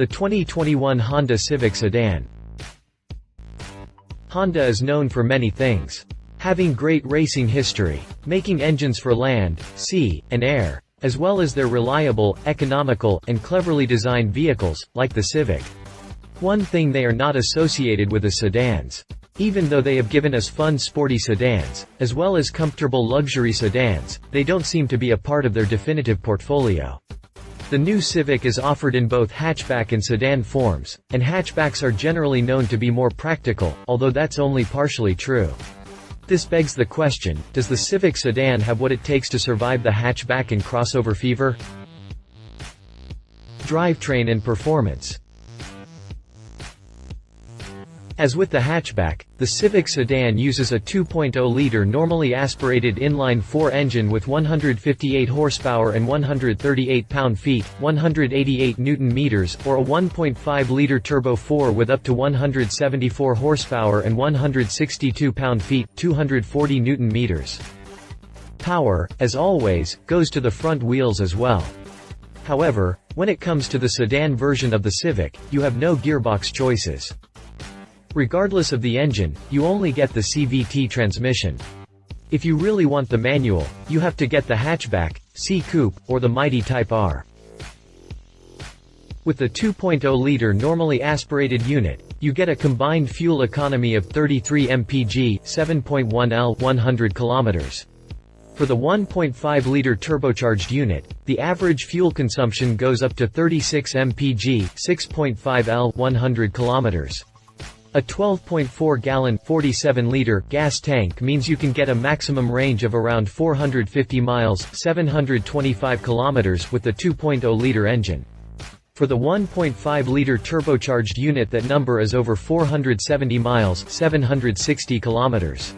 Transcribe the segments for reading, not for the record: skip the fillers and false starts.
The 2021 Honda Civic Sedan. Honda is known for many things. Having great racing history, making engines for land, sea, and air, as well as their reliable, economical, and cleverly designed vehicles, like the Civic. One thing they are not associated with is sedans. Even though they have given us fun sporty sedans, as well as comfortable luxury sedans, they don't seem to be a part of their definitive portfolio. The new Civic is offered in both hatchback and sedan forms, and hatchbacks are generally known to be more practical, although that's only partially true. This begs the question, does the Civic Sedan have what it takes to survive the hatchback and crossover fever? Drivetrain and performance. As with the hatchback, the Civic Sedan uses a 2.0-liter normally aspirated inline-4 engine with 158 horsepower and 138 pound-feet, 188 newton-meters, or a 1.5-liter turbo 4 with up to 174 horsepower and 162 pound-feet, 240 newton-meters. Power, as always, goes to the front wheels as well. However, when it comes to the sedan version of the Civic, you have no gearbox choices. Regardless of the engine, you only get the CVT transmission. If you really want the manual, you have to get the hatchback, C-Coupe, or the mighty Type R. With the 2.0-liter normally aspirated unit, you get a combined fuel economy of 33 mpg, 7.1 L, 100 km. For the 1.5-liter turbocharged unit, the average fuel consumption goes up to 36 mpg, 6.5 L, 100 km. A 12.4-gallon, 47-liter gas tank means you can get a maximum range of around 450 miles, 725 kilometers with the 2.0-liter engine. For the 1.5-liter turbocharged unit, that number is over 470 miles, 760 kilometers.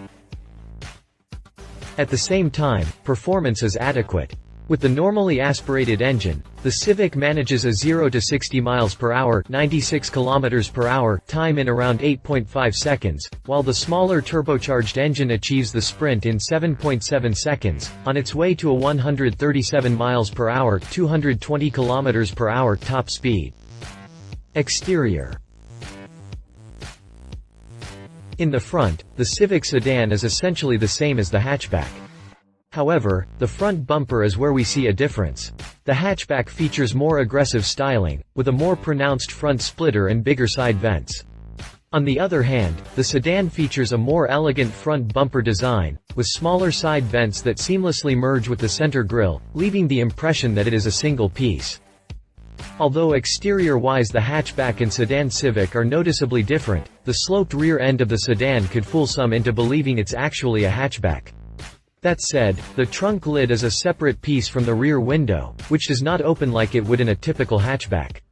At the same time, performance is adequate. With the normally aspirated engine, the Civic manages a 0 to 60 miles per hour, 96 kilometers per hour time in around 8.5 seconds, while the smaller turbocharged engine achieves the sprint in 7.7 seconds, on its way to a 137 miles per hour, 220 kilometers per hour top speed. Exterior. In the front, the Civic Sedan is essentially the same as the hatchback. However, the front bumper is where we see a difference. The hatchback features more aggressive styling, with a more pronounced front splitter and bigger side vents. On the other hand, the sedan features a more elegant front bumper design, with smaller side vents that seamlessly merge with the center grille, leaving the impression that it is a single piece. Although exterior-wise the hatchback and sedan Civic are noticeably different, the sloped rear end of the sedan could fool some into believing it's actually a hatchback. That said, the trunk lid is a separate piece from the rear window, which does not open like it would in a typical hatchback.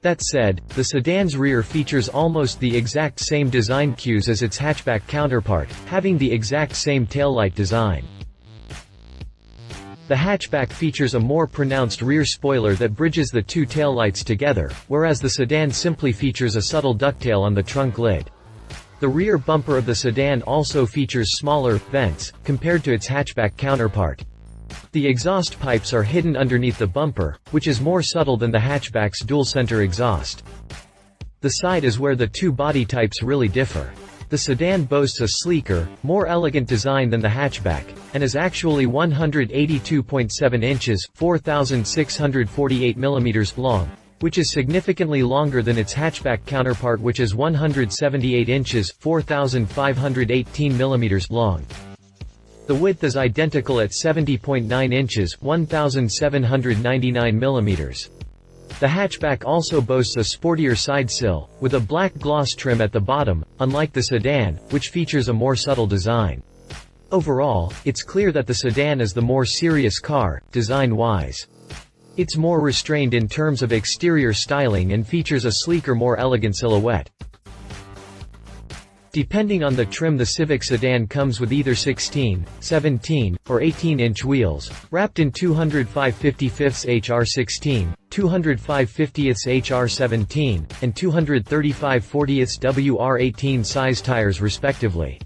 That said, the sedan's rear features almost the exact same design cues as its hatchback counterpart, having the exact same taillight design. The hatchback features a more pronounced rear spoiler that bridges the two taillights together, whereas the sedan simply features a subtle ducktail on the trunk lid. The rear bumper of the sedan also features smaller vents, compared to its hatchback counterpart. The exhaust pipes are hidden underneath the bumper, which is more subtle than the hatchback's dual-center exhaust. The side is where the two body types really differ. The sedan boasts a sleeker, more elegant design than the hatchback, and is actually 182.7 inches, 4,648 millimeters long, which is significantly longer than its hatchback counterpart, which is 178 inches, 4,518 millimeters long. The width is identical at 70.9 inches, 1,799 millimeters. The hatchback also boasts a sportier side sill, with a black gloss trim at the bottom, unlike the sedan, which features a more subtle design. Overall, it's clear that the sedan is the more serious car, design-wise. It's more restrained in terms of exterior styling and features a sleeker, more elegant silhouette. Depending on the trim, the Civic Sedan comes with either 16, 17, or 18-inch wheels, wrapped in 205/55 HR16, 205/50 HR17, and 235/40 WR18 size tires respectively.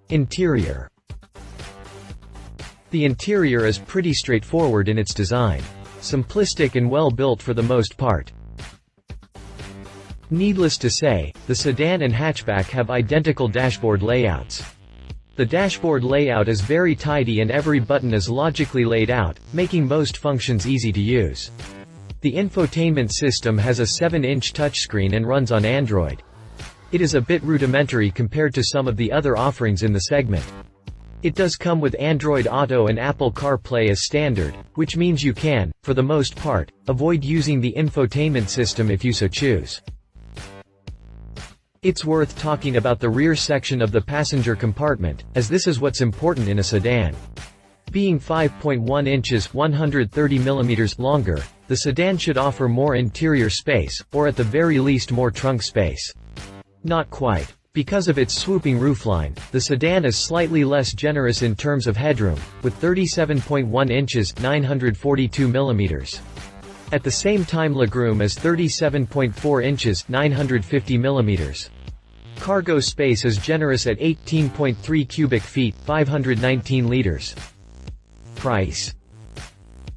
Interior. The interior is pretty straightforward in its design. Simplistic and well built for the most part. Needless to say, the sedan and hatchback have identical dashboard layouts. The dashboard layout is very tidy and every button is logically laid out, making most functions easy to use. The infotainment system has a 7-inch touchscreen and runs on Android. It is a bit rudimentary compared to some of the other offerings in the segment. It does come with Android Auto and Apple CarPlay as standard, which means you can, for the most part, avoid using the infotainment system if you so choose. It's worth talking about the rear section of the passenger compartment, as this is what's important in a sedan. Being 5.1 inches 130 mm longer, the sedan should offer more interior space, or at the very least more trunk space. Not quite. Because of its swooping roofline, the sedan is slightly less generous in terms of headroom, with 37.1 inches 942 mm. At the same time legroom is 37.4 inches 950 mm. Cargo space is generous at 18.3 cubic feet 519 liters. Price.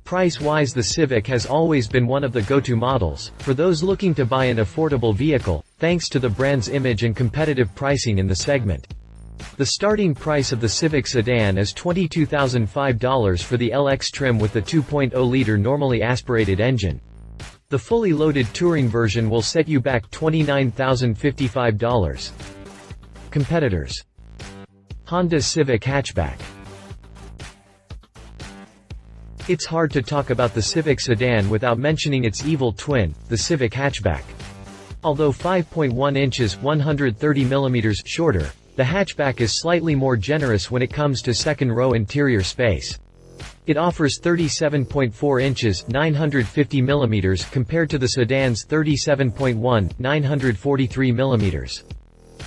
Price-wise, the Civic has always been one of the go-to models for those looking to buy an affordable vehicle, thanks to the brand's image and competitive pricing in the segment. The starting price of the Civic Sedan is $22,005 for the LX trim with the 2.0-liter normally aspirated engine. The fully loaded touring version will set you back $29,055. Competitors. Honda Civic Hatchback. It's hard to talk about the Civic Sedan without mentioning its evil twin, the Civic Hatchback. Although 5.1 inches 130 mm shorter, the hatchback is slightly more generous when it comes to second-row interior space. It offers 37.4 inches 950 mm compared to the sedan's 37.1 943 mm.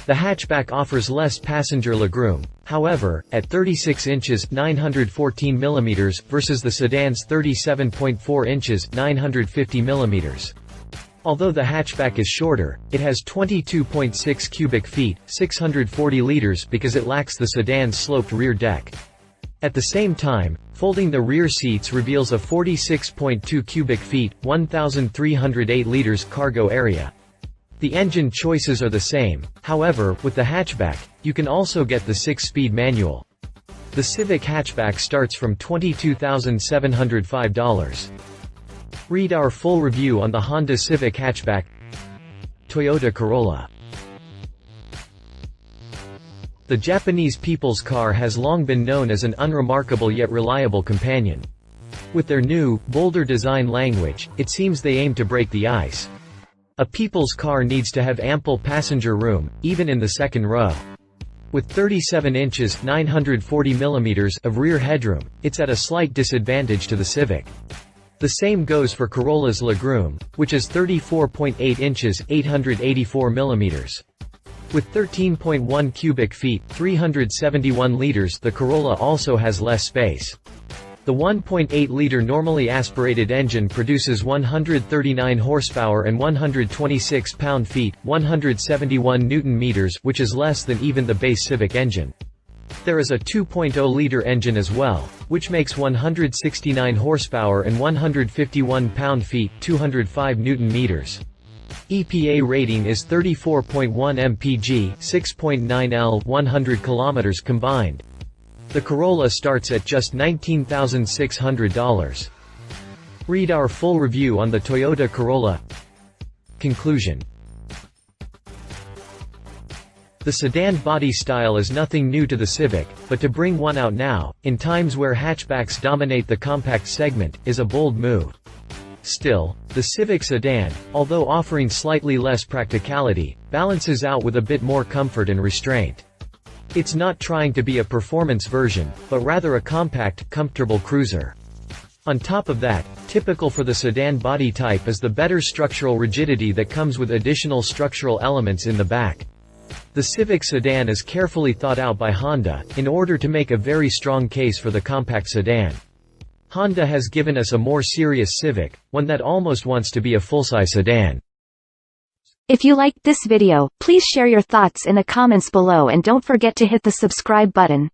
The hatchback offers less passenger legroom, however, at 36 inches 914 mm versus the sedan's 37.4 inches 950 mm. Although the hatchback is shorter, it has 22.6 cubic feet 640 liters because it lacks the sedan's sloped rear deck. At the same time, folding the rear seats reveals a 46.2 cubic feet 1,308 liters cargo area. The engine choices are the same, however, with the hatchback, you can also get the 6-speed manual. The Civic Hatchback starts from $22,705. Read our full review on the Honda Civic Hatchback. Toyota Corolla. The Japanese people's car has long been known as an unremarkable yet reliable companion. With their new, bolder design language, it seems they aim to break the ice. A people's car needs to have ample passenger room, even in the second row. With 37 inches 940 mm of rear headroom, it's at a slight disadvantage to the Civic. The same goes for Corolla's legroom, which is 34.8 inches 884 mm. With 13.1 cubic feet 371 liters, the Corolla also has less space. The 1.8-liter normally aspirated engine produces 139 horsepower and 126 pound-feet, 171 newton-meters, which is less than even the base Civic engine. There is a 2.0-liter engine as well, which makes 169 horsepower and 151 pound-feet, 205 newton-meters. EPA rating is 34.1 mpg, 6.9 L, 100 km combined. The Corolla starts at just $19,600. Read our full review on the Toyota Corolla. Conclusion. The sedan body style is nothing new to the Civic, but to bring one out now, in times where hatchbacks dominate the compact segment, is a bold move. Still, the Civic Sedan, although offering slightly less practicality, balances out with a bit more comfort and restraint. It's not trying to be a performance version, but rather a compact, comfortable cruiser. On top of that, typical for the sedan body type is the better structural rigidity that comes with additional structural elements in the back. The Civic Sedan is carefully thought out by Honda, in order to make a very strong case for the compact sedan. Honda has given us a more serious Civic, one that almost wants to be a full-size sedan. If you liked this video, please share your thoughts in the comments below and don't forget to hit the subscribe button.